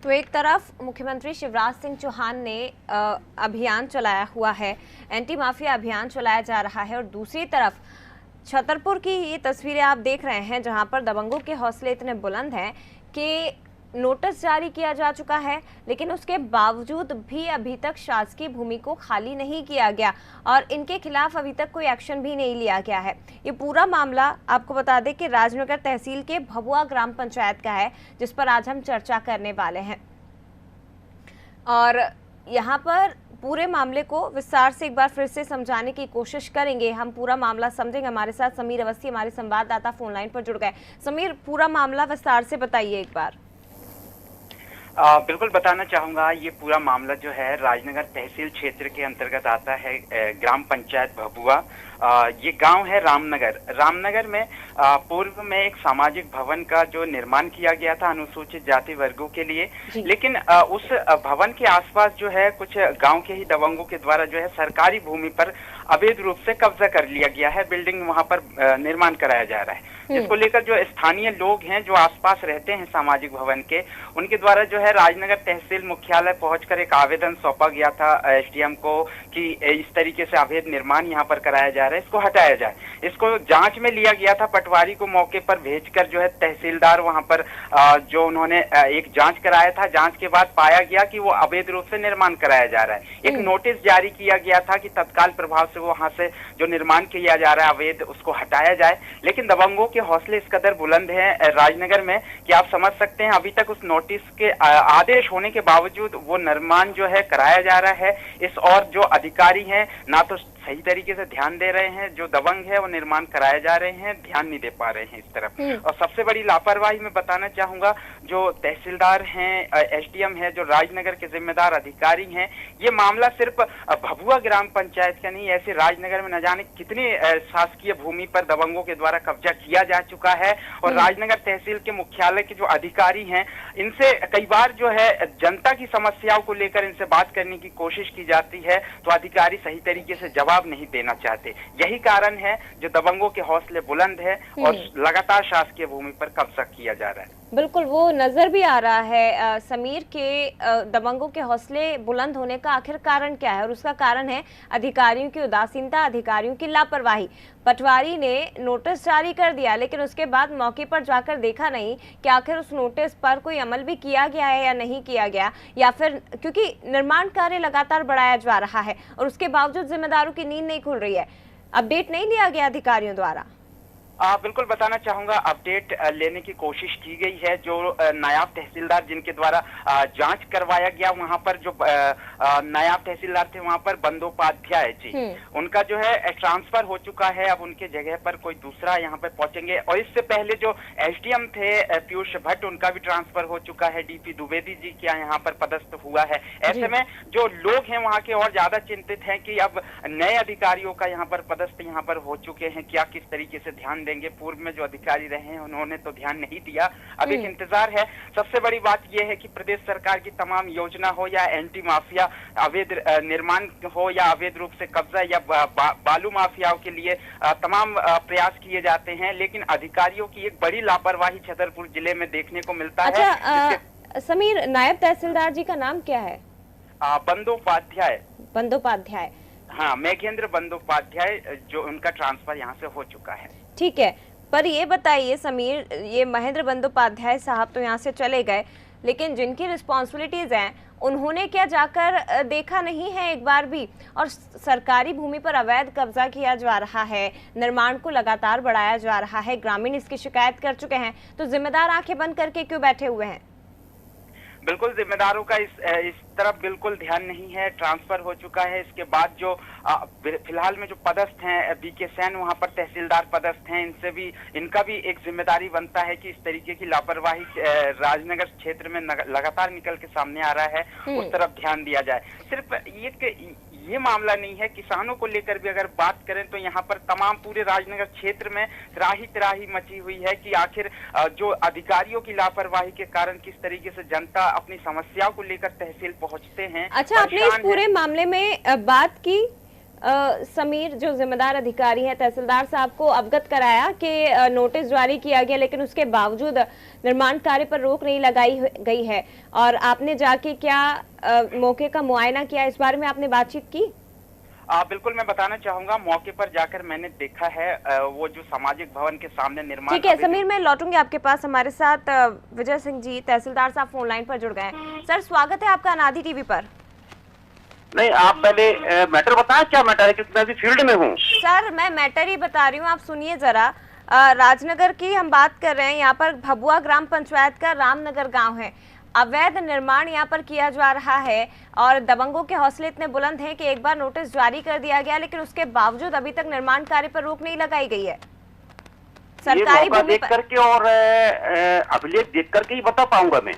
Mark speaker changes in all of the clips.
Speaker 1: तो एक तरफ मुख्यमंत्री शिवराज सिंह चौहान ने अभियान चलाया हुआ है, एंटी माफिया अभियान चलाया जा रहा है, और दूसरी तरफ छतरपुर की ये तस्वीरें आप देख रहे हैं जहां पर दबंगों के हौसले इतने बुलंद हैं कि नोटिस जारी किया जा चुका है, लेकिन उसके बावजूद भी अभी तक शासकीय भूमि को खाली नहीं किया गया और इनके खिलाफ अभी तक कोई एक्शन भी नहीं लिया गया है। ये पूरा मामला आपको बता दें कि राजनगर तहसील के भभुआ ग्राम पंचायत का है, जिस पर आज हम चर्चा करने वाले हैं। और यहाँ पर पूरे मामले को विस्तार से एक बार फिर से समझाने की कोशिश करेंगे, हम पूरा मामला समझेंगे। हमारे साथ समीर अवस्थी हमारे संवाददाता फोन लाइन पर जुड़ गए। समीर, पूरा मामला विस्तार से बताइए एक बार।
Speaker 2: बिल्कुल बताना चाहूंगा। ये पूरा मामला जो है राजनगर तहसील क्षेत्र के अंतर्गत आता है, ग्राम पंचायत भभुआ। ये गांव है रामनगर। रामनगर में पूर्व में एक सामाजिक भवन का जो निर्माण किया गया था अनुसूचित जाति वर्गों के लिए, लेकिन उस भवन के आसपास जो है कुछ गांव के ही दबंगों के द्वारा जो है सरकारी भूमि पर अवैध रूप से कब्जा कर लिया गया है। बिल्डिंग वहां पर निर्माण कराया जा रहा है, जिसको लेकर जो स्थानीय लोग हैं जो आसपास रहते हैं सामाजिक भवन के, उनके द्वारा जो है राजनगर तहसील मुख्यालय पहुंचकर एक आवेदन सौंपा गया था एसडीएम को कि इस तरीके से अवैध निर्माण यहाँ पर कराया जा रहा है, इसको हटाया जाए। इसको जांच में लिया गया था, पटवारी को मौके पर भेजकर जो है तहसीलदार वहां पर जो उन्होंने एक जांच कराया था। जांच के बाद पाया गया कि वो अवैध रूप से निर्माण कराया जा रहा है। एक नोटिस जारी किया गया था कि तत्काल प्रभाव से वहां से जो निर्माण किया जा रहा है अवैध, उसको हटाया जाए। लेकिन दबंगों के हौसले इस कदर बुलंद हैं राजनगर में कि आप समझ सकते हैं अभी तक उस नोटिस के आदेश होने के बावजूद वो निर्माण जो है कराया जा रहा है। इस और जो अधिकारी हैं ना तो सही तरीके से ध्यान दे रहे हैं, जो दबंग है वो निर्माण कराए जा रहे हैं, ध्यान नहीं दे पा रहे हैं इस तरफ। और सबसे बड़ी लापरवाही मैं बताना चाहूंगा, जो तहसीलदार हैं, एसडीएम है, जो राजनगर के जिम्मेदार अधिकारी हैं, ये मामला सिर्फ भभुआ ग्राम पंचायत का नहीं, ऐसे राजनगर में न जाने कितनी शासकीय भूमि पर दबंगों के द्वारा कब्जा किया जा चुका है। और राजनगर तहसील के मुख्यालय के जो अधिकारी हैं, इनसे कई बार जो है जनता की समस्याओं को लेकर इनसे बात करने की कोशिश की जाती है, तो अधिकारी सही तरीके से जवाब नहीं देना चाहते। यही कारण है जो दबंगों के हौसले बुलंद है और लगातार शासकीय भूमि पर कब्जा किया जा रहा है।
Speaker 1: बिल्कुल, वो नजर भी आ रहा है समीर के दबंगों के हौसले बुलंद होने का आखिर कारण क्या है, और उसका कारण है अधिकारियों की उदासीनता, अधिकारियों की लापरवाही। पटवारी ने नोटिस जारी कर दिया, लेकिन उसके बाद मौके पर जाकर देखा नहीं कि आखिर उस नोटिस पर कोई अमल भी किया गया है या नहीं किया गया, या फिर क्योंकि निर्माण कार्य लगातार बढ़ाया जा रहा है और उसके बावजूद जिम्मेदारों की नींद नहीं खुल रही है। अपडेट नहीं लिया गया अधिकारियों द्वारा।
Speaker 2: बिल्कुल बताना चाहूंगा, अपडेट लेने की कोशिश की गई है। जो नायब तहसीलदार जिनके द्वारा जांच करवाया गया, वहां पर जो नायब तहसीलदार थे वहां पर बंदोपाध्याय जी, उनका जो है ट्रांसफर हो चुका है। अब उनके जगह पर कोई दूसरा यहाँ पे पहुंचेंगे। और इससे पहले जो एसडीएम थे पीयूष भट्ट, उनका भी ट्रांसफर हो चुका है। डीपी द्विवेदी जी क्या यहाँ पर पदस्थ हुआ है। ऐसे में जो लोग हैं वहाँ के और ज्यादा चिंतित हैं कि अब नए अधिकारियों का यहाँ पर पदस्थ यहाँ पर हो चुके हैं, क्या किस तरीके से ध्यान देंगे। पूर्व में जो अधिकारी रहे हैं उन्होंने तो ध्यान नहीं दिया। अब एक इंतजार है। सबसे बड़ी बात यह है कि प्रदेश सरकार की तमाम योजना हो या एंटी माफिया अवैध निर्माण हो या अवैध रूप से कब्जा या बालू माफियाओं के लिए तमाम प्रयास किए जाते हैं, लेकिन अधिकारियों की एक बड़ी लापरवाही छतरपुर जिले में देखने को मिलता है।
Speaker 1: समीर, नायब तहसीलदार जी का नाम क्या है?
Speaker 2: बंदोपाध्याय।
Speaker 1: बंदोपाध्याय,
Speaker 2: हाँ, मेघेंद्र बंदोपाध्याय, जो उनका ट्रांसफर यहाँ से हो चुका है।
Speaker 1: ठीक है, पर ये बताइए समीर, ये महेंद्र बंदोपाध्याय साहब तो यहाँ से चले गए, लेकिन जिनकी रिस्पॉन्सिबिलिटीज हैं उन्होंने क्या जाकर देखा नहीं है एक बार भी? और सरकारी भूमि पर अवैध कब्जा किया जा रहा है, निर्माण को लगातार बढ़ाया जा रहा है, ग्रामीण इसकी शिकायत कर चुके हैं, तो जिम्मेदार आंखें बंद करके क्यों बैठे हुए हैं?
Speaker 2: बिल्कुल, जिम्मेदारों का इस तरफ बिल्कुल ध्यान नहीं है। ट्रांसफर हो चुका है। इसके बाद जो फिलहाल में जो पदस्थ हैं बीके सैन वहां पर तहसीलदार पदस्थ हैं, इनका भी एक जिम्मेदारी बनता है कि इस तरीके की लापरवाही राजनगर क्षेत्र में लगातार निकल के सामने आ रहा है, उस तरफ ध्यान दिया जाए। सिर्फ ये मामला नहीं है, किसानों को लेकर भी अगर बात करें तो यहाँ पर तमाम पूरे राजनगर क्षेत्र में त्राही मची हुई है कि आखिर जो अधिकारियों की लापरवाही के कारण किस तरीके से जनता अपनी समस्याओं को लेकर तहसील पहुंचते हैं।
Speaker 1: अच्छा, आपने इस पूरे मामले में बात की समीर जो जिम्मेदार अधिकारी है तहसीलदार साहब को अवगत कराया कि नोटिस जारी किया गया, लेकिन उसके बावजूद निर्माण कार्य पर रोक नहीं लगाई गई है। और आपने जाके क्या मौके का मुआयना किया, इस बारे में आपने बातचीत की?
Speaker 2: बिल्कुल, मैं बताना चाहूंगा, मौके पर जाकर मैंने देखा है वो जो सामाजिक भवन के सामने निर्माण।
Speaker 1: ठीक है समीर, मैं लौटूंगी आपके पास। हमारे साथ विजय सिंह जी तहसीलदार साहब फोन लाइन पर जुड़ गए हैं। सर, स्वागत है आपका अनादि टीवी पर।
Speaker 3: नहीं, आप पहले मैटर बताएं, क्या मैटर है, क्योंकि मैं अभी फील्ड में हूँ।
Speaker 1: सर, मैं मैटर ही बता रही हूँ, आप सुनिए जरा। राजनगर की हम बात कर रहे हैं। यहाँ पर भभुआ ग्राम पंचायत का रामनगर गांव है। अवैध निर्माण यहाँ पर किया जा रहा है और दबंगों के हौसले इतने बुलंद हैं कि एक बार नोटिस जारी कर दिया गया, लेकिन उसके बावजूद अभी तक निर्माण कार्य पर रोक नहीं लगाई गई है। सरकारी भूमि
Speaker 3: देख करके और अभिलेख देख करके ही बता पाऊंगा मैं।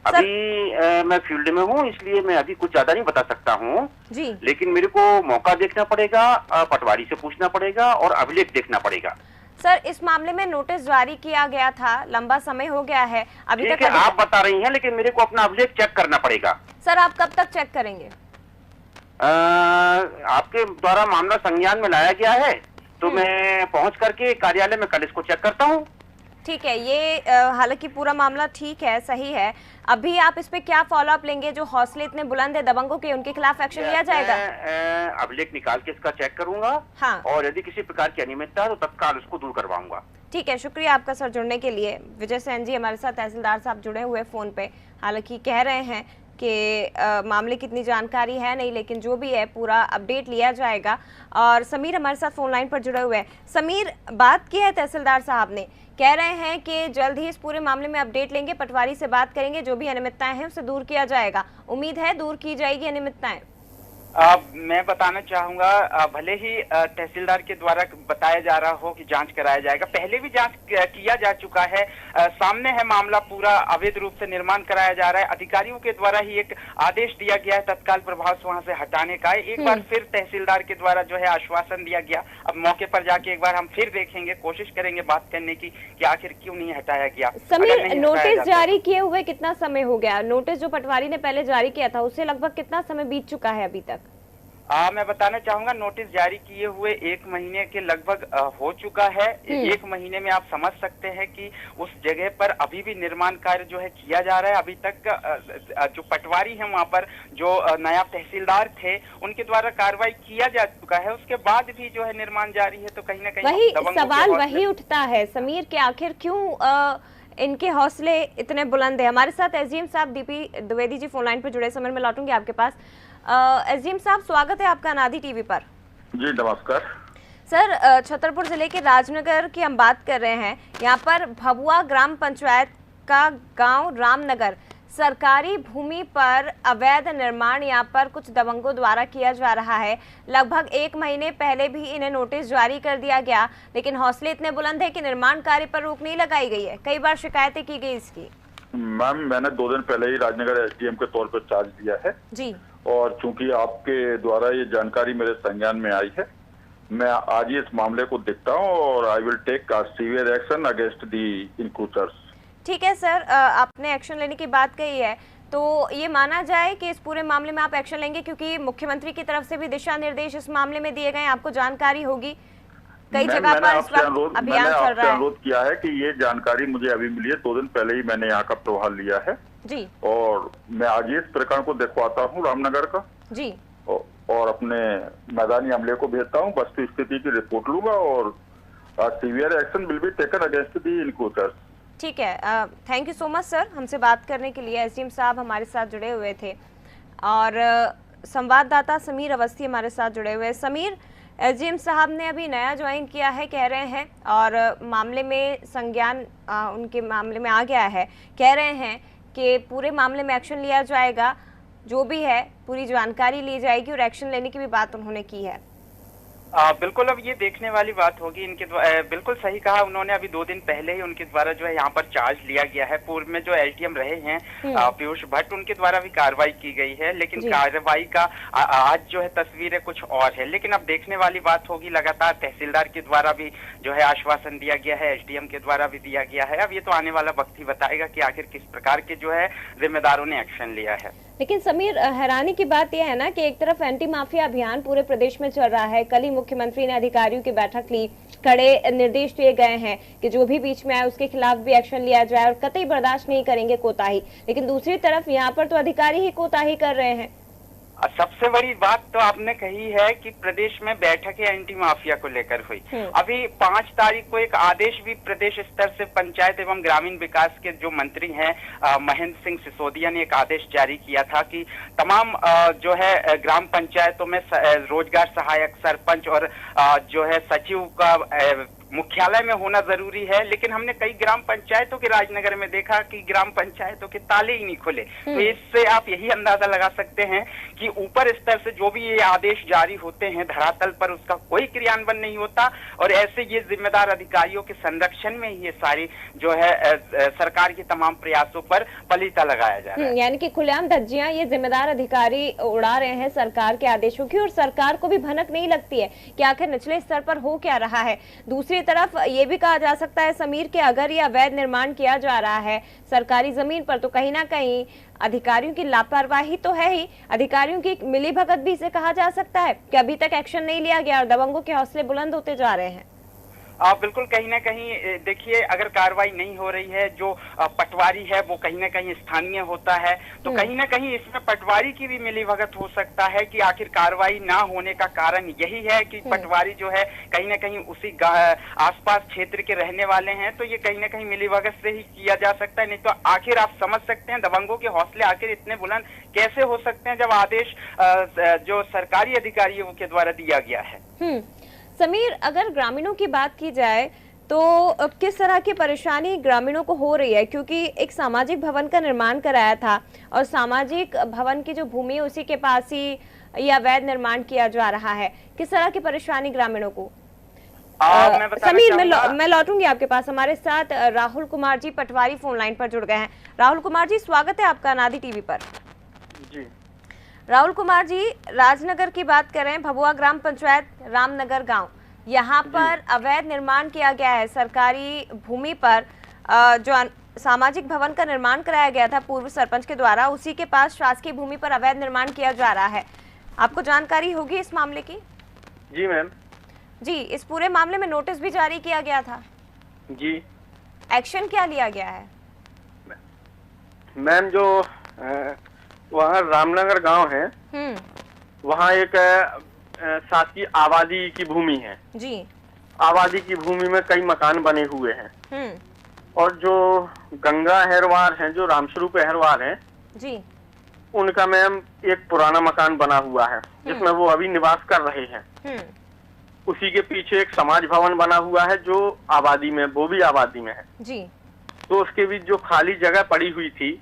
Speaker 3: अभी मैं फील्ड में हूँ, इसलिए मैं अभी कुछ ज्यादा नहीं बता सकता हूँ जी। लेकिन मेरे को मौका देखना पड़ेगा, पटवारी से पूछना पड़ेगा और अभिलेख देखना पड़ेगा।
Speaker 1: सर, इस मामले में नोटिस जारी किया गया था, लंबा समय हो गया है, अभी तक
Speaker 3: आप बता रही हैं, लेकिन मेरे को अपना अभिलेख चेक करना पड़ेगा।
Speaker 1: सर, आप कब तक चेक करेंगे?
Speaker 3: आपके द्वारा मामला संज्ञान में लाया गया है, तो मैं पहुंच करके कार्यालय में कल इसको चेक करता हूं।
Speaker 1: ठीक है, ये हालांकि पूरा मामला ठीक है, सही है। अभी आप इस पे क्या फॉलो अप लेंगे? जो हौसले इतने बुलंद है दबंगों के, उनके खिलाफ एक्शन लिया जाएगा?
Speaker 3: अभिलेख निकाल के इसका चेक करूंगा। हाँ। और यदि किसी प्रकार की अनियमितता है तो तत्काल उसको दूर करवाऊंगा।
Speaker 1: ठीक है, शुक्रिया आपका सर जुड़ने के लिए। विजय सेन जी हमारे साथ तहसीलदार साहब जुड़े हुए फोन पे। हालांकि कह रहे हैं कि मामले की इतनी जानकारी है नहीं, लेकिन जो भी है पूरा अपडेट लिया जाएगा। और समीर हमारे साथ फोन लाइन पर जुड़े हुए हैं। समीर, बात की है तहसीलदार साहब ने, कह रहे हैं कि जल्द ही इस पूरे मामले में अपडेट लेंगे, पटवारी से बात करेंगे, जो भी अनियमितताएं हैं उसे दूर किया जाएगा। उम्मीद है दूर की जाएगी अनियमितताएं।
Speaker 2: मैं बताना चाहूंगा, भले ही तहसीलदार के द्वारा बताया जा रहा हो कि जांच कराया जाएगा, पहले भी जांच किया जा चुका है। सामने है मामला, पूरा अवैध रूप से निर्माण कराया जा रहा है। अधिकारियों के द्वारा ही एक आदेश दिया गया है तत्काल प्रभाव से वहां से हटाने का। एक बार फिर तहसीलदार के द्वारा जो है आश्वासन दिया गया। अब मौके पर जाके एक बार हम फिर देखेंगे, कोशिश करेंगे बात करने की कि आखिर क्यों नहीं हटाया गया।
Speaker 1: समीर, नोटिस जारी किए हुए कितना समय हो गया? नोटिस जो पटवारी ने पहले जारी किया था उससे लगभग कितना समय बीत चुका है अभी तक?
Speaker 2: मैं बताना चाहूंगा, नोटिस जारी किए हुए 1 महीने के लगभग हो चुका है। 1 महीने में आप समझ सकते हैं कि उस जगह पर अभी भी निर्माण कार्य जो है किया जा रहा है। अभी तक जो पटवारी हैं वहां पर, जो नायब तहसीलदार थे, उनके द्वारा कार्रवाई किया जा चुका है। उसके बाद भी जो है निर्माण जारी है, तो कहीं ना कहीं
Speaker 1: वही सवाल वही उठता है समीर के, आखिर क्यों इनके हौसले इतने बुलंद है। हमारे साथ एसडीएम साहब DP Dwivedi ji phone line पर जुड़े। समय में लौटूंगी आपके पास। एसडीएम साहब, स्वागत है आपका अनादि टीवी पर।
Speaker 3: जी नमस्कार
Speaker 1: सर, छतरपुर जिले के राजनगर की हम बात कर रहे हैं। यहाँ पर भभुआ ग्राम पंचायत का गांव रामनगर, सरकारी भूमि पर अवैध निर्माण यहाँ पर कुछ दबंगों द्वारा किया जा रहा है। लगभग 1 महीने पहले भी इन्हें नोटिस जारी कर दिया गया, लेकिन हौसले इतने बुलंद है कि निर्माण कार्य पर रोक नहीं लगाई गई है। कई बार शिकायतें की गई इसकी।
Speaker 4: मैम, मैंने 2 दिन पहले ही राजनगर एसडीएम के तौर पर चार्ज दिया है जी। और चूंकि आपके द्वारा ये जानकारी मेरे संज्ञान में आई है, मैं आज ही इस मामले को देखता हूँ और I will take severe action against the encroachers.
Speaker 1: ठीक है सर, आपने एक्शन लेने की बात कही है, तो ये माना जाए कि इस पूरे मामले में आप एक्शन लेंगे, क्योंकि मुख्यमंत्री की तरफ से भी दिशा निर्देश इस मामले में दिए गए हैं, आपको जानकारी होगी। कई जगह पर इस वक्त अभियान चल रहा है।
Speaker 4: अनुरोध किया है कि ये जानकारी मुझे अभी मिली है, 2 दिन पहले ही मैंने यहाँ का प्रभार लिया है जी। और मैं आज ही इस प्रकरण को दिखवाता हूँ रामनगर का जी, और अपने मैदानी अमले को भेजता हूँ, वस्तु स्थिति की रिपोर्ट लूंगा और severe action will be taken against the encroachers.
Speaker 1: ठीक है, thank you so much sir हमसे बात करने के लिए। एसडीएम साहब हमारे साथ जुड़े हुए थे और संवाददाता समीर अवस्थी हमारे साथ जुड़े हुए। समीर, एसडीएम साहब ने अभी नया ज्वाइन किया है कह रहे हैं, और मामले में संज्ञान उनके मामले में आ गया है, कह रहे हैं कि पूरे मामले में एक्शन लिया जाएगा, जो भी है पूरी जानकारी ली जाएगी और एक्शन लेने की भी बात उन्होंने की है।
Speaker 2: बिल्कुल, अब ये देखने वाली बात होगी। इनके बिल्कुल सही कहा उन्होंने, अभी 2 दिन पहले ही उनके द्वारा जो है यहाँ पर चार्ज लिया गया है। पूर्व में जो एलटीएम रहे हैं पीयूष भट्ट, उनके द्वारा भी कार्रवाई की गई है, लेकिन कार्रवाई का आज जो है तस्वीरें कुछ और है। लेकिन अब देखने वाली बात होगी, लगातार तहसीलदार के द्वारा भी जो है आश्वासन दिया गया है, एसडीएम के द्वारा भी दिया गया है। अब ये तो आने वाला वक्त ही बताएगा कि आखिर किस प्रकार के जो है जिम्मेदारों ने एक्शन लिया है।
Speaker 1: लेकिन समीर, हैरानी की बात यह है ना कि एक तरफ एंटी माफिया अभियान पूरे प्रदेश में चल रहा है। कल ही मुख्यमंत्री ने अधिकारियों की बैठक ली, कड़े निर्देश दिए गए हैं कि जो भी बीच में आए उसके खिलाफ भी एक्शन लिया जाए और कतई बर्दाश्त नहीं करेंगे कोताही। लेकिन दूसरी तरफ यहाँ पर तो अधिकारी ही कोताही कर रहे हैं।
Speaker 2: सबसे बड़ी बात तो आपने कही है कि प्रदेश में बैठकें एंटी माफिया को लेकर हुई। अभी 5 तारीख को एक आदेश भी प्रदेश स्तर से पंचायत एवं ग्रामीण विकास के जो मंत्री हैं महेंद्र सिंह सिसोदिया ने एक आदेश जारी किया था कि तमाम जो है ग्राम पंचायतों में रोजगार सहायक, सरपंच और जो है सचिव का मुख्यालय में होना जरूरी है। लेकिन हमने कई ग्राम पंचायतों के राजनगर में देखा कि ग्राम पंचायतों के ताले ही नहीं खुले। तो इससे आप यही अंदाजा लगा सकते हैं कि ऊपर स्तर से जो भी ये आदेश जारी होते हैं धरातल पर उसका कोई क्रियान्वयन नहीं होता और ऐसे ये जिम्मेदार अधिकारियों के संरक्षण में ये सारी जो है सरकार के तमाम प्रयासों पर पलीता लगाया जा रहा है।
Speaker 1: यानी कि खुलेआम धज्जियां ये जिम्मेदार अधिकारी उड़ा रहे हैं सरकार के आदेशों की और सरकार को भी भनक नहीं लगती है कि आखिर निचले स्तर पर हो क्या रहा है। दूसरी तरफ ये भी कहा जा सकता है समीर कि अगर ये अवैध निर्माण किया जा रहा है सरकारी जमीन पर तो कहीं ना कहीं अधिकारियों की लापरवाही तो है ही, अधिकारियों की मिलीभगत भी इसे कहा जा सकता है कि अभी तक एक्शन नहीं लिया गया और दबंगों के हौसले बुलंद होते जा रहे हैं।
Speaker 2: बिल्कुल, कहीं ना कहीं देखिए अगर कार्रवाई नहीं हो रही है, जो पटवारी है वो कहीं ना कहीं स्थानीय होता है, तो कहीं ना कहीं इसमें पटवारी की भी मिलीभगत हो सकता है कि आखिर कार्रवाई ना होने का कारण यही है कि पटवारी जो है कहीं ना कहीं उसी आसपास क्षेत्र के रहने वाले हैं। तो ये कहीं ना कहीं मिलीभगत से ही किया जा सकता है। नहीं तो आखिर आप समझ सकते हैं दबंगों के हौसले आखिर इतने बुलंद कैसे हो सकते हैं जब आदेश जो सरकारी अधिकारियों के द्वारा दिया गया है।
Speaker 1: समीर, अगर ग्रामीणों की बात की जाए तो किस तरह की परेशानी ग्रामीणों को हो रही है, क्योंकि एक सामाजिक भवन का निर्माण कराया था और सामाजिक भवन की जो भूमि है उसी के पास ही यह अवैध निर्माण किया जा रहा है। किस तरह की परेशानी ग्रामीणों को? समीर, मैं लौटूंगी आपके पास। हमारे साथ राहुल कुमार जी पटवारी फोन लाइन पर जुड़ गए हैं। राहुल कुमार जी, स्वागत है आपका अनादि टीवी पर।
Speaker 5: जी
Speaker 1: राहुल कुमार जी, राजनगर की बात करें, भभुआ ग्राम पंचायत रामनगर गांव, यहाँ पर अवैध निर्माण किया गया है सरकारी भूमि पर। जो सामाजिक भवन का निर्माण कराया गया था पूर्व सरपंच के द्वारा, उसी के पास शासकीय भूमि पर अवैध निर्माण किया जा रहा है। आपको जानकारी होगी इस मामले की?
Speaker 5: जी मैम।
Speaker 1: जी, इस पूरे मामले में नोटिस भी जारी किया गया था।
Speaker 5: जी।
Speaker 1: एक्शन क्या लिया गया है?
Speaker 5: मैम, जो वहाँ रामनगर गांव है, वहाँ एक शासकीय आबादी की भूमि है। जी। आबादी की भूमि में कई मकान बने हुए हैं और जो गंगा अहरवार हैं, जो रामस्वरूप अहरवार हैं जी, उनका मैम एक पुराना मकान बना हुआ है जिसमें वो अभी निवास कर रहे हैं। उसी के पीछे एक समाज भवन बना हुआ है जो आबादी में, वो भी आबादी में है जी। तो उसके बीच जो खाली जगह पड़ी हुई थी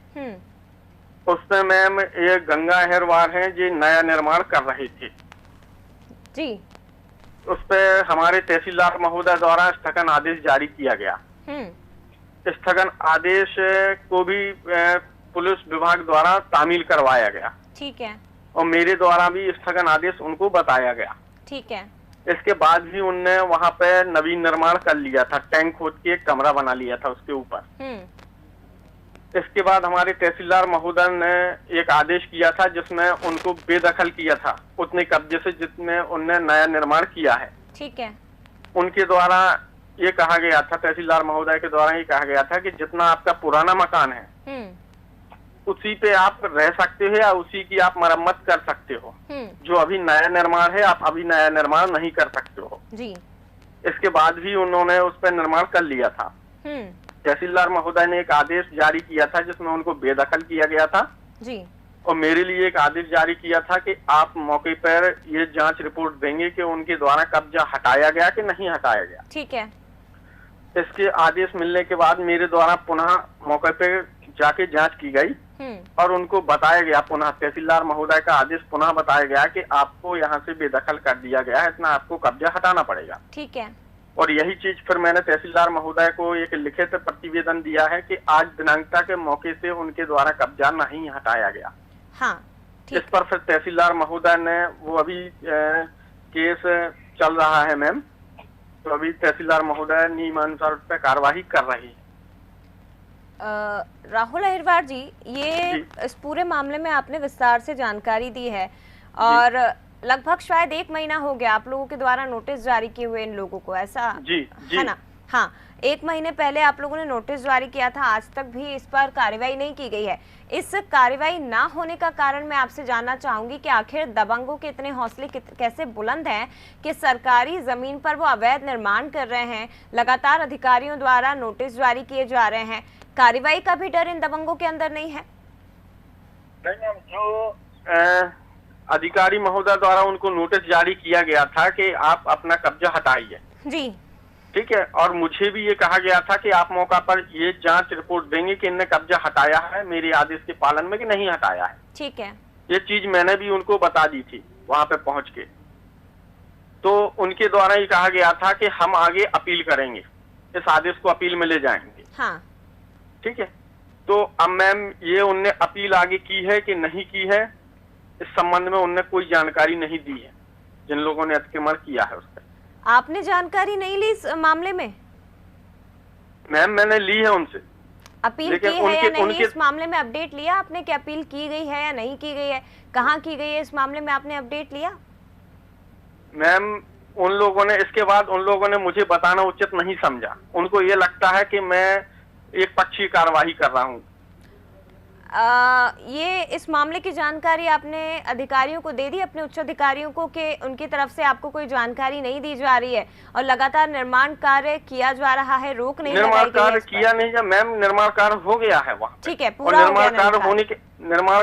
Speaker 5: उसमें मैम ये गंगा अहरवार हैं जो नया निर्माण कर रहे थे जी। उस पे हमारे तहसीलदार महोदय द्वारा स्थगन आदेश जारी किया गया। स्थगन आदेश को भी पुलिस विभाग द्वारा तामील करवाया गया। ठीक है। और मेरे द्वारा भी स्थगन आदेश उनको बताया गया। ठीक है। इसके बाद भी उनने वहाँ पे नवीन निर्माण कर लिया था, टैंक खोद के एक कमरा बना लिया था उसके ऊपर। इसके बाद हमारे तहसीलदार महोदय ने एक आदेश किया था जिसमें उनको बेदखल किया था उतने कब्जे से जितने उनने नया निर्माण किया है। ठीक है। उनके द्वारा ये कहा गया था, तहसीलदार महोदय के द्वारा ये कहा गया था कि जितना आपका पुराना मकान है उसी पे आप रह सकते हो या उसी की आप मरम्मत कर सकते हो। जो अभी नया निर्माण है आप अभी नया निर्माण नहीं कर सकते हो जी। इसके बाद भी उन्होंने उस पर निर्माण कर लिया था। तहसीलदार महोदय ने एक आदेश जारी किया था जिसमें उनको बेदखल किया गया था जी। और मेरे लिए एक आदेश जारी किया था कि आप मौके पर ये जांच रिपोर्ट देंगे कि उनके द्वारा कब्जा हटाया गया कि नहीं हटाया गया। ठीक है। इसके आदेश मिलने के बाद मेरे द्वारा पुनः मौके पे जाके जांच की गई और उनको बताया गया, पुनः तहसीलदार महोदय का आदेश पुनः बताया गया कि आपको यहाँ से बेदखल कर दिया गया है, इतना आपको कब्जा हटाना पड़ेगा। ठीक है। और यही चीज फिर मैंने तहसीलदार महोदय को एक लिखित प्रतिवेदन दिया है कि आज दिनांकता के मौके से उनके द्वारा कब्जा नहीं हटाया गया। हाँ, इस पर फिर तहसीलदार महोदय ने वो अभी केस चल रहा है मैम, तो अभी तहसीलदार महोदय नियमानुसार उस पर कार्यवाही कर रही है।
Speaker 1: राहुल अहिरवार जी, ये इस पूरे मामले में आपने विस्तार से जानकारी दी है और लगभग शायद 1 महीना हो गया आप लोगों के द्वारा नोटिस जारी किए हुए इन लोगों को, ऐसा है ना? हाँ, 1 महीने पहले आप लोगों ने नोटिस जारी किया था, आज तक भी इस पर कार्रवाई नहीं की गई है। इस कार्रवाई ना होने का कारण मैं आपसे जानना चाहूंगी कि आखिर दबंगों के इतने हौसले कैसे बुलंद हैं कि सरकारी जमीन पर वो अवैध निर्माण कर रहे हैं, लगातार अधिकारियों द्वारा नोटिस जारी किए जा रहे हैं, कार्रवाई का भी डर इन दबंगों के अंदर नहीं है?
Speaker 5: नहीं, जो अधिकारी महोदय द्वारा उनको नोटिस जारी किया गया था कि आप अपना कब्जा हटाइए, जी ठीक है, और मुझे भी ये कहा गया था कि आप मौका पर ये जांच रिपोर्ट देंगे कि इनने कब्जा हटाया है मेरे आदेश के पालन में कि नहीं हटाया है,
Speaker 1: ठीक है।
Speaker 5: ये चीज मैंने भी उनको बता दी थी वहां पे पहुंच के। तो उनके द्वारा ये कहा गया था कि हम आगे अपील करेंगे, इस आदेश को अपील में ले जाएंगे।
Speaker 1: हाँ।
Speaker 5: ठीक है, तो अब मैम ये उनने अपील आगे की है कि नहीं की है, इस संबंध में उनने कोई जानकारी नहीं दी है जिन लोगों ने अतिक्रमण किया है उसका।
Speaker 1: आपने जानकारी नहीं ली इस मामले में?
Speaker 5: मैम मैंने ली है उनसे
Speaker 1: अपील की है या नहीं? इस मामले में अपडेट लिया आपने कि अपील की गई है या नहीं की गई है, कहाँ की गई है, इस मामले में आपने अपडेट लिया?
Speaker 5: मैम उन लोगों ने इसके बाद उन लोगों ने मुझे बताना उचित नहीं समझा, उनको ये लगता है कि मैं एक पक्षीय कार्यवाही कर रहा हूँ।
Speaker 1: ये इस मामले की जानकारी आपने अधिकारियों को दे दी, अपने उच्च अधिकारियों को, कि उनकी तरफ से आपको कोई जानकारी नहीं दी जा रही है और लगातार निर्माण कार्य किया जा रहा है, रोक नहीं लगाई गई है?
Speaker 5: निर्माण कार्य किया नहीं जा मैम, निर्माण कार्य हो गया है वहाँ,
Speaker 1: ठीक है, पूरा
Speaker 5: निर्माण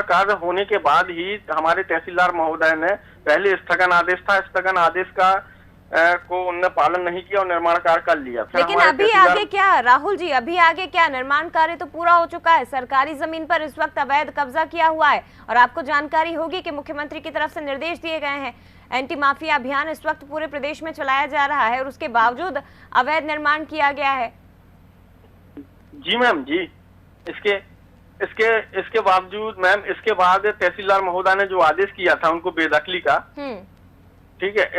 Speaker 5: कार्य होने के बाद ही हमारे तहसीलदार महोदय ने पहले स्थगन आदेश था, स्थगन आदेश का को उन्होंने पालन नहीं किया और निर्माण कार्य कर लिया।
Speaker 1: लेकिन अभी आगे क्या राहुल जी, अभी आगे क्या? निर्माण कार्य तो पूरा हो चुका है, सरकारी जमीन पर इस वक्त अवैध कब्जा किया हुआ है और आपको जानकारी होगी कि मुख्यमंत्री की तरफ से निर्देश दिए गए हैं, एंटी माफिया अभियान इस वक्त पूरे प्रदेश में चलाया जा रहा है और उसके बावजूद अवैध निर्माण किया गया है।
Speaker 5: जी मैम जी, इसके बावजूद मैम, इसके बाद तहसीलदार महोदय ने जो आदेश किया था उनको बेदखली का, ठीक है,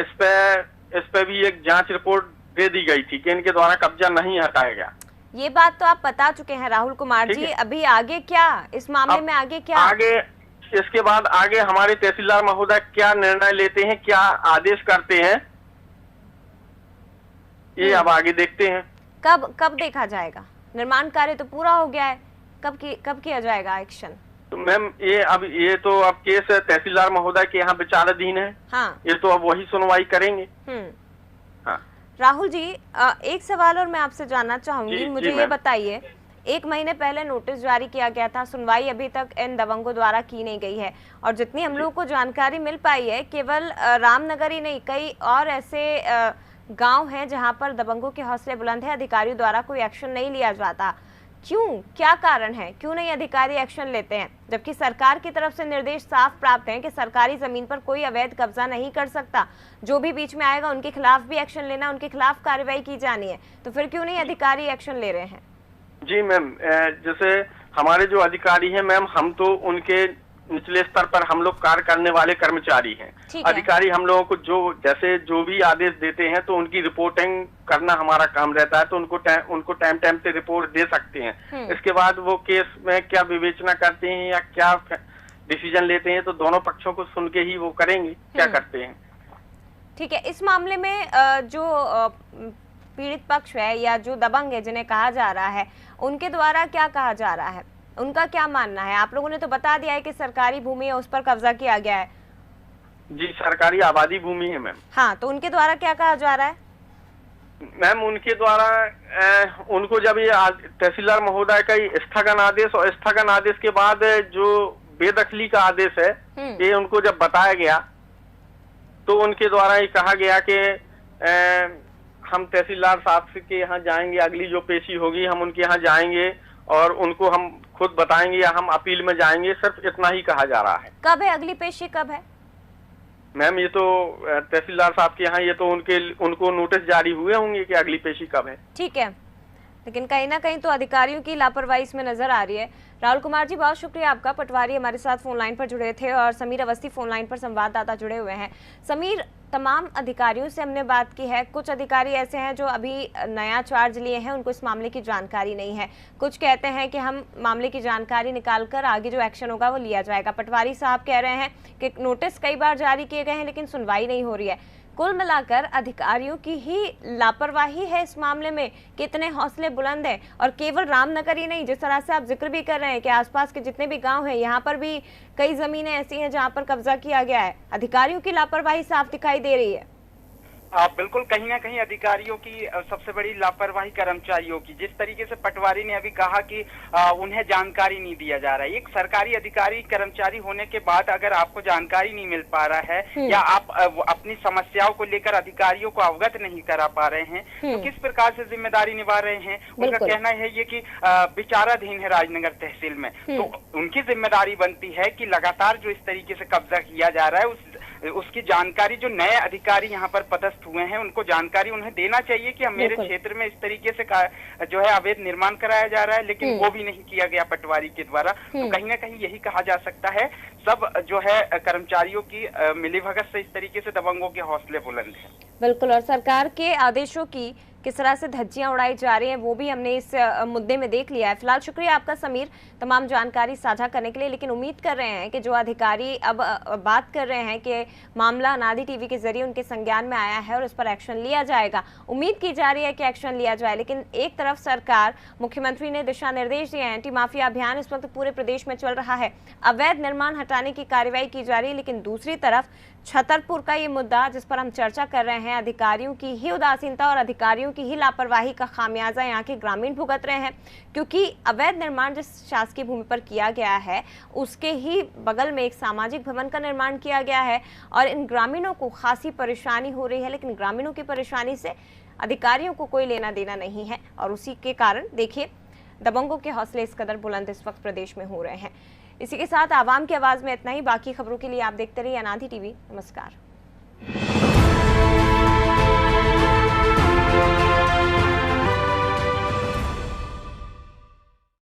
Speaker 5: इस पे भी एक जांच रिपोर्ट दे दी गई थी कि इनके द्वारा कब्जा नहीं हटाया गया।
Speaker 1: ये बात तो आप बता चुके हैं राहुल कुमार जी, अभी आगे क्या इस मामले में? आगे क्या?
Speaker 5: आगे इसके बाद आगे हमारे तहसीलदार महोदय क्या निर्णय लेते हैं, क्या आदेश करते हैं, ये अब आगे देखते हैं।
Speaker 1: कब देखा जाएगा? निर्माण कार्य तो पूरा हो गया है, कब किया जाएगा एक्शन?
Speaker 5: तो मैम ये तो अब केस तहसीलदार महोदय के यहाँ विचाराधीन है।
Speaker 1: हाँ।
Speaker 5: ये तो अब वही सुनवाई करेंगे।
Speaker 1: हाँ। राहुल जी, एक सवाल और मैं आपसे जानना चाहूंगी, मुझे ये बताइए, 1 महीने पहले नोटिस जारी किया गया था, सुनवाई अभी तक इन दबंगों द्वारा की नहीं गई है और जितनी हम लोगों को जानकारी मिल पाई है, केवल रामनगर ही नहीं, कई और ऐसे गाँव हैं जहाँ पर दबंगों के हौसले बुलंद है, अधिकारियों द्वारा कोई एक्शन नहीं लिया जाता। क्यों? क्या कारण है? क्यों नहीं अधिकारी एक्शन लेते हैं, जबकि सरकार की तरफ से निर्देश साफ प्राप्त हैं कि सरकारी जमीन पर कोई अवैध कब्जा नहीं कर सकता, जो भी बीच में आएगा उनके खिलाफ भी एक्शन लेना, उनके खिलाफ कार्रवाई की जानी है, तो फिर क्यों नहीं अधिकारी एक्शन ले रहे हैं?
Speaker 5: जी मैम, जैसे हमारे जो अधिकारी हैं मैम, हम तो उनके निचले स्तर पर हम लोग कार्य करने वाले कर्मचारी हैं। अधिकारी हम लोगों को जो भी आदेश देते हैं तो उनकी रिपोर्टिंग करना हमारा काम रहता है, तो उनको टाइम से रिपोर्ट दे सकते हैं। इसके बाद वो केस में क्या विवेचना करते हैं या क्या डिसीजन लेते हैं, तो दोनों पक्षों को सुन के ही वो करेंगे क्या करते हैं।
Speaker 1: ठीक है, इस मामले में जो पीड़ित पक्ष है या जो दबंग है जिन्हें कहा जा रहा है, उनके द्वारा क्या कहा जा रहा है, उनका क्या मानना है? आप लोगों ने तो बता दिया है कि सरकारी भूमि है, उस पर कब्जा किया गया है।
Speaker 5: जी, सरकारी आबादी भूमि है मैम।
Speaker 1: हाँ, तो उनके द्वारा क्या कहा जा रहा है?
Speaker 5: मैम उनके द्वारा उनको जब ये तहसीलदार महोदय का स्थगन आदेश और स्थगन आदेश के बाद जो बेदखली का आदेश है, ये उनको जब बताया गया तो उनके द्वारा ये कहा गया कि हम तहसीलदार साहब के यहाँ जाएंगे, अगली जो पेशी होगी हम उनके यहाँ जाएंगे और उनको हम खुद बताएंगे या हम अपील में जाएंगे, सिर्फ इतना ही कहा जा रहा है।
Speaker 1: कब है अगली पेशी, कब है?
Speaker 5: मैम ये तो तहसीलदार साहब के यहाँ ये तो उनको नोटिस जारी हुए होंगे कि अगली पेशी कब है।
Speaker 1: ठीक है, लेकिन कहीं ना कहीं तो अधिकारियों की लापरवाही इसमें नजर आ रही है। राहुल कुमार जी, बहुत शुक्रिया आपका। पटवारी हमारे साथ फोन लाइन पर जुड़े थे और समीर अवस्थी फोन लाइन पर संवाददाता जुड़े हुए हैं। समीर, तमाम अधिकारियों से हमने बात की है, कुछ अधिकारी ऐसे हैं जो अभी नया चार्ज लिए हैं, उनको इस मामले की जानकारी नहीं है। कुछ कहते हैं कि हम मामले की जानकारी निकालकर आगे जो एक्शन होगा वो लिया जाएगा। पटवारी साहब कह रहे हैं कि नोटिस कई बार जारी किए गए हैं लेकिन सुनवाई नहीं हो रही है। कुल मिलाकर अधिकारियों की ही लापरवाही है इस मामले में। कितने हौसले बुलंद हैं, और केवल रामनगर ही नहीं, जिस तरह से आप जिक्र भी कर रहे हैं कि आसपास के जितने भी गांव हैं, यहाँ पर भी कई जमीनें ऐसी हैं जहाँ पर कब्जा किया गया है। अधिकारियों की लापरवाही साफ दिखाई दे रही है।
Speaker 2: बिल्कुल, कहीं ना कहीं अधिकारियों की सबसे बड़ी लापरवाही कर्मचारियों की। जिस तरीके से पटवारी ने अभी कहा कि उन्हें जानकारी नहीं दिया जा रहा है। एक सरकारी अधिकारी कर्मचारी होने के बाद अगर आपको जानकारी नहीं मिल पा रहा है या आप अपनी समस्याओं को लेकर अधिकारियों को अवगत नहीं करा पा रहे हैं तो किस प्रकार से जिम्मेदारी निभा रहे हैं। उनका कहना है ये कि विचाराधीन है राजनगर तहसील में, तो उनकी जिम्मेदारी बनती है कि लगातार जो इस तरीके से कब्जा किया जा रहा है उसकी जानकारी जो नए अधिकारी यहाँ पर पदस्थ हुए हैं उनको जानकारी उन्हें देना चाहिए कि मेरे क्षेत्र में इस तरीके से जो है अवैध निर्माण कराया जा रहा है, लेकिन वो भी नहीं किया गया पटवारी के द्वारा। तो कहीं ना कहीं यही कहा जा सकता है, सब जो है कर्मचारियों की मिलीभगत से इस तरीके से दबंगों के हौसले बुलंद हैं।
Speaker 1: बिल्कुल, और सरकार के आदेशों की किस तरह से धज्जियां उड़ाई जा रही हैं वो भी हमने इस मुद्दे में देख लिया है। फिलहाल शुक्रिया आपका समीर, तमाम जानकारी साझा करने के लिए। लेकिन उम्मीद कर रहे हैं कि जो अधिकारी अब बात कर रहे हैं कि मामला अनादि टीवी के जरिए उनके संज्ञान में आया है और इस पर एक्शन लिया जाएगा, उम्मीद की जा रही है कि एक्शन लिया जाए। लेकिन एक तरफ सरकार, मुख्यमंत्री ने दिशा निर्देश दिए हैं, एंटी माफिया अभियान इस वक्त पूरे प्रदेश में चल रहा है, अवैध निर्माण हटाने की कार्रवाई की जा रही है। लेकिन दूसरी तरफ छतरपुर का ये मुद्दा जिस पर हम चर्चा कर रहे हैं, अधिकारियों की ही उदासीनता और अधिकारियों की ही लापरवाही का खामियाजा यहाँ के ग्रामीण भुगत रहे हैं। क्योंकि अवैध निर्माण जिस शासकीय भूमि पर किया गया है उसके ही बगल में एक सामाजिक भवन का निर्माण किया गया है और इन ग्रामीणों को खासी परेशानी हो रही है। लेकिन ग्रामीणों की परेशानी से अधिकारियों को कोई लेना देना नहीं है और उसी के कारण देखिए दबंगों के हौसले इस कदर बुलंद इस वक्त प्रदेश में हो रहे हैं। इसी के साथ आवाम की आवाज में इतना ही। बाकी खबरों के लिए आप देखते रहिए अनादि टीवी। नमस्कार।